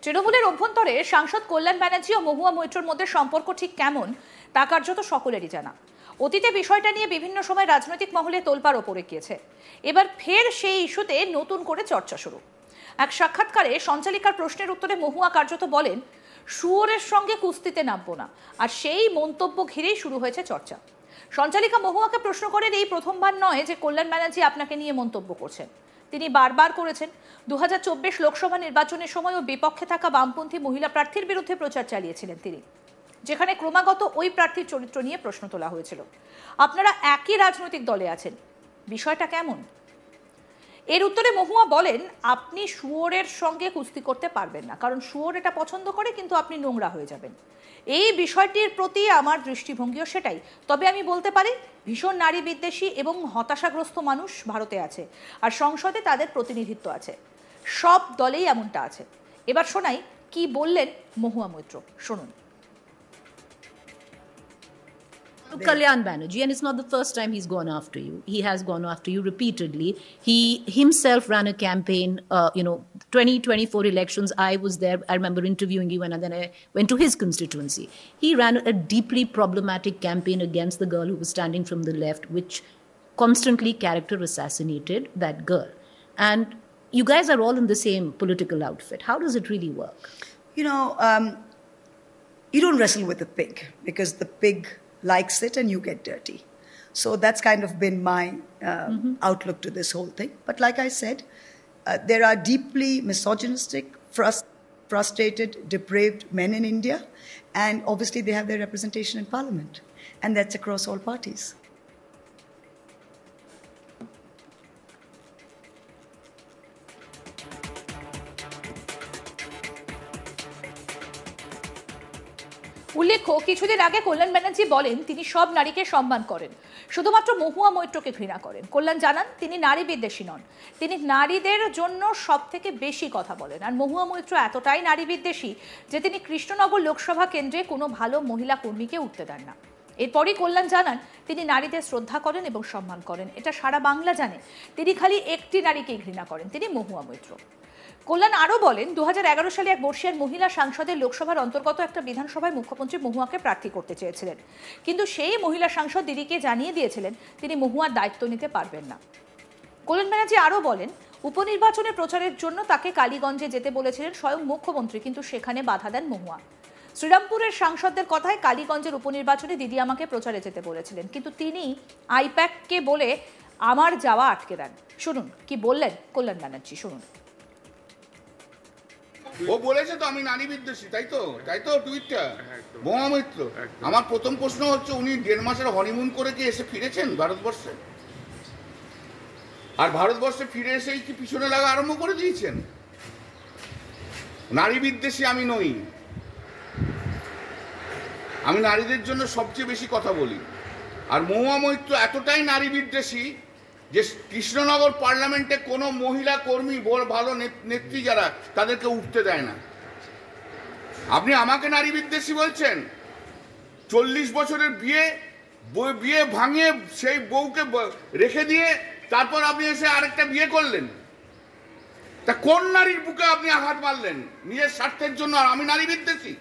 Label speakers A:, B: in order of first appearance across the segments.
A: তৃণমূলের অভ্যন্তরে সাংসদ কল্যাণ ব্যানার্জি ও মহুয়া মৈত্রর মধ্যে সম্পর্ক ঠিক কেমন তা কার্যত সকলেরই জানা। অতীতে বিষয়টা নিয়ে বিভিন্ন সময় রাজনৈতিক মহলে তোলপাড় ওপরে গিয়েছে। এবার ফের সেই ইস্যুতে নতুন করে চর্চা শুরু। এক সাক্ষাৎকারে সঞ্চালিকার প্রশ্নের উত্তরে মহুয়া কার্যত বলেন, শুয়োরের সঙ্গে কুস্তিতে নামবো না। আর সেই মন্তব্য ঘিরেই শুরু হয়েছে চর্চা। সঞ্চালিকা মহুয়াকে প্রশ্ন করেন, এই প্রথমবার নয় যে কল্যাণ ব্যানার্জি আপনাকে নিয়ে মন্তব্য করছেন। তিনি বারবার করেছেন। 2024 লোকসভা নির্বাচনের সময়ও বিপক্ষে থাকা বামপন্থী মহিলা প্রার্থীর বিরুদ্ধে প্রচার চালিয়েছিলেন তিনি, যেখানে ক্রমাগত ওই প্রার্থীর চরিত্র নিয়ে প্রশ্ন তোলা হয়েছিল। আপনারা একই রাজনৈতিক দলে আছেন, বিষয়টা কেমন? এর উত্তরে মহুয়া বলেন, আপনি শুয়োরের সঙ্গে কুস্তি করতে পারবেন না, কারণ শুয়োর এটা পছন্দ করে, কিন্তু আপনি নোংরা হয়ে যাবেন। এই বিষয়টির প্রতি আমার দৃষ্টিভঙ্গিও সেটাই। তবে আমি বলতে পারি, ভীষণ নারী বিদ্বেষী এবং হতাশাগ্রস্ত মানুষ ভারতে আছে, আর সংসদে তাদের প্রতিনিধিত্ব আছে। সব দলেই এমনটা আছে। এবার শোনাই কি বললেন মহুয়া মৈত্র, শুনুন।
B: Kalyan Banerjee, and it's not the first time he's gone after you. He has gone after you repeatedly. He himself ran a campaign, 2024 elections. I was there. I remember interviewing you, and then I went to his constituency. He ran a deeply problematic campaign against the girl who was standing from the left, which constantly character assassinated that girl. And you guys are all in the same political outfit. How does it really work?
C: You don't wrestle with the pig, because the pig likes it and you get dirty. So that's kind of been my outlook to this whole thing. But like I said, there are deeply misogynistic, frustrated, depraved men in India, and obviously they have their representation in parliament, and that's across all parties.
A: উল্লেখ্য, কিছুদিন আগে কল্যাণ ব্যানার্জি বলেন তিনি সব নারীকে সম্মান করেন, শুধুমাত্র মহুয়া মৈত্রকে ঘৃণা করেন। কল্যাণ জানান তিনি নারী বিদ্বেষী নন, তিনি নারীদের জন্য সব থেকে বেশি কথা বলেন। আর মহুয়া মৈত্র এতটাই নারী বিদ্বেষী যে তিনি কৃষ্ণনগর লোকসভা কেন্দ্রে কোনো ভালো মহিলা কর্মীকে উঠতে দেন না। এরপরই কল্যাণ জানান তিনি নারীদের শ্রদ্ধা করেন এবং সম্মান করেন, এটা সারা বাংলা জানে। তিনি খালি একটি নারীকেই ঘৃণা করেন, তিনি মহুয়া মৈত্র। কল্যাণ আরও বলেন, 2011 সালে এক বর্ষীয়ান মহিলা সাংসদের লোকসভার অন্তর্গত একটা বিধানসভায় মুখ্যমন্ত্রী মহুয়াকে প্রার্থী করতে চেয়েছিলেন, কিন্তু সেই মহিলা সাংসদ দিদিকে জানিয়ে দিয়েছিলেন তিনি মহুয়ার দায়িত্ব নিতে পারবেন না। কল্যাণ ব্যানার্জি আরও বলেন, উপনির্বাচনের প্রচারের জন্য তাকে কালীগঞ্জে যেতে বলেছিলেন স্বয়ং মুখ্যমন্ত্রী, কিন্তু সেখানে বাধা দেন মহুয়া। শ্রীরামপুরের সাংসদদের কথায়, কালীগঞ্জের উপনির্বাচনে দিদি আমাকে প্রচারে যেতে বলেছিলেন, কিন্তু তিনি আইপ্যাককে বলে আমার যাওয়া আটকে দেন। শুনুন কি বললেন কল্যাণ ব্যানার্জি, শুনুন।
D: ও বলেছে তো আমি নারী বিদ্বেষী, তাই তো টুইটটা মহুয়া মৈত্র। আমার প্রথম প্রশ্ন হচ্ছে, উনি 1.5 মাসের হনিমুন করে কি এসে ফিরেছেন ভারতবর্ষে? আর ভারতবর্ষে ফিরে এসেই কি পিছনে লাগা আরম্ভ করে দিয়েছেন? নারী বিদ্বেষী আমি নই, আমি নারীদের জন্য সবচেয়ে বেশি কথা বলি। আর মহুয়া মৈত্র এতটাই নারী বিদ্বেষী যে কৃষ্ণনগর পার্লামেন্টে কোনো মহিলা কর্মী, ভালো নেত্রী যারা, তাদেরকে উঠতে দেয় না। আপনি আমাকে নারী বিদ্বেষী বলছেন? 40 বছরের বিয়ে ভাঙিয়ে সেই বউকে রেখে দিয়ে তারপর আপনি এসে আরেকটা বিয়ে করলেন। তা কোন নারীর বুকে আপনি আঘাত মারলেন নিজের স্বার্থের জন্য? আর আমি নারী বিদ্বেষী?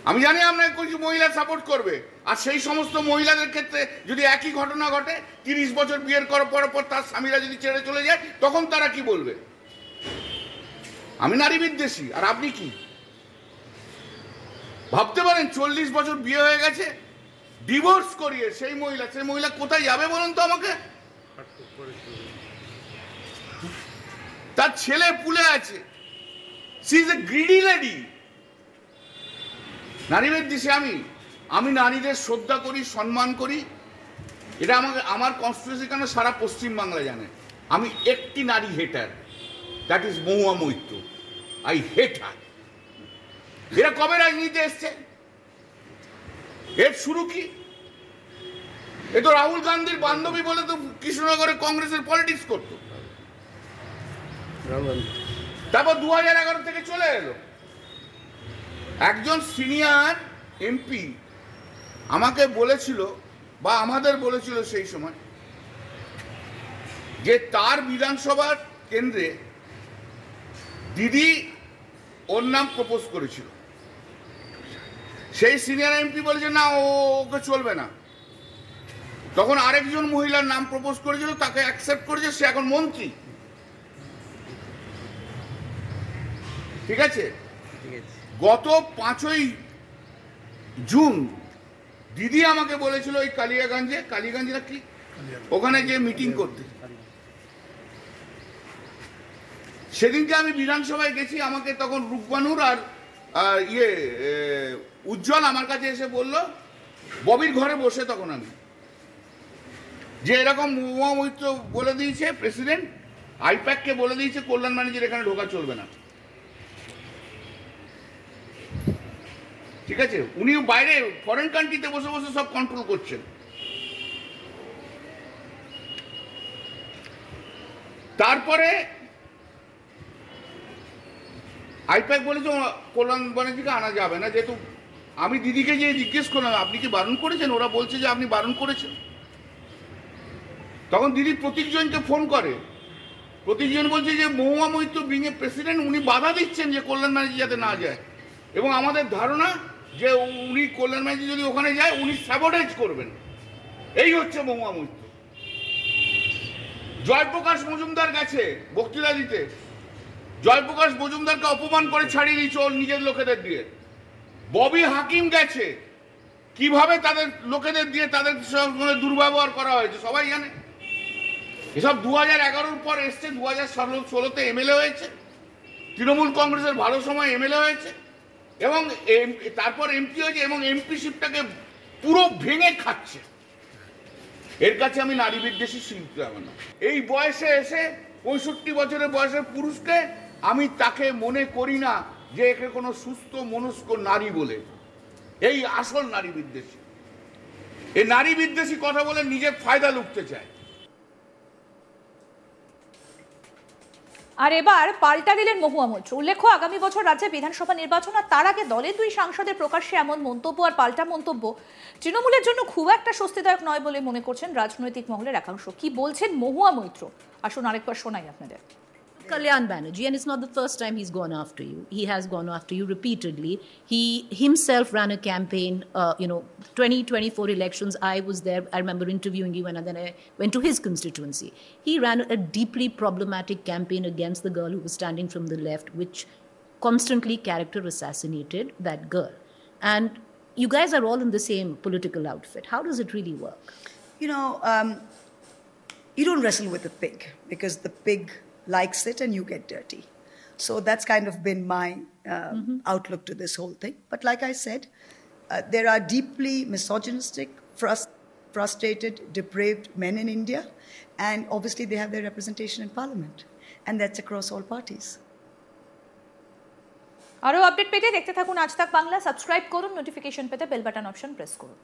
D: আমি জানি আপনাকে কিছু মহিলা সাপোর্ট করবে, আর সেই সমস্ত মহিলাদের ক্ষেত্রে যদি একই ঘটনা ঘটে, 30 বছর বিয়ের করার পর তার স্বামীরা যদি ছেড়ে চলে যায়, তখন তারা কি বলবে? আমি নারী বিদ্বেষী আর আপনি কি ভাবতে পারেন? 40 বছর বিয়ে হয়ে গেছে, ডিভোর্স করিয়ে সেই মহিলা কোথায় যাবে বলুন তো আমাকে? তার ছেলে পুলে আছে, she is a greedy lady. নারী বিদ্বেষী আমি নারীদের শ্রদ্ধা করি, সম্মান করি। এটা আমার কনস্টিটিউশন কেন সারা পশ্চিমবাংলা জানে। আমি একটি নারী hater, that is Mahua Moitra. I hate her. এরা কবে রাজনীতিতে এসছে? এর শুরু কি? এ তো রাহুল গান্ধীর বান্ধবী বলে তো কৃষ্ণনগরে কংগ্রেসের পলিটিক্স করত। তারপর 2011 থেকে চলে এলো। একজন সিনিয়র এমপি আমাকে বলেছিল, বা আমাদের বলেছিল সেই সময়, যে তার বিধানসভার কেন্দ্রে দিদি ওর নাম প্রপোজ করেছিল। সেই সিনিয়র এমপি বলেছে না, ওকে চলবে না। তখন আরেকজন মহিলার নাম প্রপোজ করেছিল, তাকে অ্যাকসেপ্ট করেছে, সে এখন মন্ত্রী। ঠিক আছে, গত 5ই জুন দিদি আমাকে বলেছিল ওই কালিয়াগঞ্জে না কি, ওখানে যে মিটিং করতে। সেদিনকে আমি বিধানসভায় গেছি, আমাকে তখন রূপবানুর আর উজ্জ্বল আমার কাছে এসে বলল, ববির ঘরে বসে তখন আমি, যে এরকম মহুয়া মৈত্র বলে দিয়েছে প্রেসিডেন্ট, আইপ্যাককে বলে দিয়েছে কল্যাণ ব্যানার্জির এখানে ঢোকা চলবে না। ঠিক আছে, উনি বাইরে ফরেন কান্ট্রিতে বসে বসে সব কন্ট্রোল করছেন। তারপরে আইপ্যাক বলেছে কল্যাণ ব্যানার্জিকে আনা যাবে না, যেহেতু আমি দিদিকে যে জিজ্ঞেস করলাম আপনি কি বারণ করেছেন, ওরা বলছে যে আপনি বারণ করেছেন। তখন দিদি প্রতীকজনকে ফোন করে, প্রতীকজন বলছে যে Mahua Moitra being a president, উনি বাধা দিচ্ছেন যে কল্যাণ ব্যানার্জি যাতে না যায়, এবং আমাদের ধারণা যে উনি কল্যাণ ব্যানার্জি যদি ওখানে যায় উনি স্যাবোটেজ করবেন। এই হচ্ছে মহুয়া মৈত্র। জয়প্রকাশ মজুমদার গেছে বক্তৃতা দিতে, জয়প্রকাশ মজুমদারকে অপমান করে ছাড়িয়ে দিয়েছে ওর নিজের লোকেদের দিয়ে। ববি হাকিম গেছে, কিভাবে তাদের লোকেদের দিয়ে তাদের সঙ্গে দুর্ব্যবহার করা হয়েছে সবাই জানে। এসব 2011-র পর এসছে, 2016-তে এমএলএ হয়েছে, তৃণমূল কংগ্রেসের ভালো সময় এমএলএ হয়েছে, এবং তারপর এমপি হয়েছে, এবং এমপিশিপটাকে পুরো ভেঙে খাচ্ছে। এর কাছে আমি নারী বিদ্বেষী শিল্পী না। এই বয়সে এসে 65 বছরের বয়সের পুরুষকে আমি তাকে মনে করি না যে একে কোনো সুস্থ মনস্ক নারী বলে। এই আসল নারী বিদ্বেষী। এই নারী বিদ্বেষী কথা বলে নিজের ফায়দা লুটতে চায়।
A: আর এবার পাল্টা দিলেন মহুয়া মৈত্র। উল্লেখ্য, আগামী বছর রাজ্যে বিধানসভা নির্বাচন, আর তার আগে দলের 2 সাংসদের প্রকাশ্যে এমন মন্তব্য আর পাল্টা মন্তব্য তৃণমূলের জন্য খুব একটা স্বস্তিদায়ক নয় বলে মনে করছেন রাজনৈতিক মহলের একাংশ। কি বলছেন মহুয়া মৈত্র, আসুন আরেকবার শোনাই আপনাদের।
B: Kalyan Banerjee, and it's not the first time he's gone after you. He has gone after you repeatedly. He himself ran a campaign, 2024 elections. I was there. I remember interviewing you, and then I went to his constituency. He ran a deeply problematic campaign against the girl who was standing from the left, which constantly character assassinated that girl. And you guys are all in the same political outfit. How does it really work?
C: You don't wrestle with a pig, because the pig likes it and you get dirty. So that's kind of been my outlook to this whole thing. But like I said, there are deeply misogynistic, frustrated, depraved men in India, and obviously they have their representation in parliament, and that's across all parties.
A: আরো update পেতে দেখতে থাকুন আজ তাক Bangla. Subscribe করুন, notification পেতে bell button option press করুন।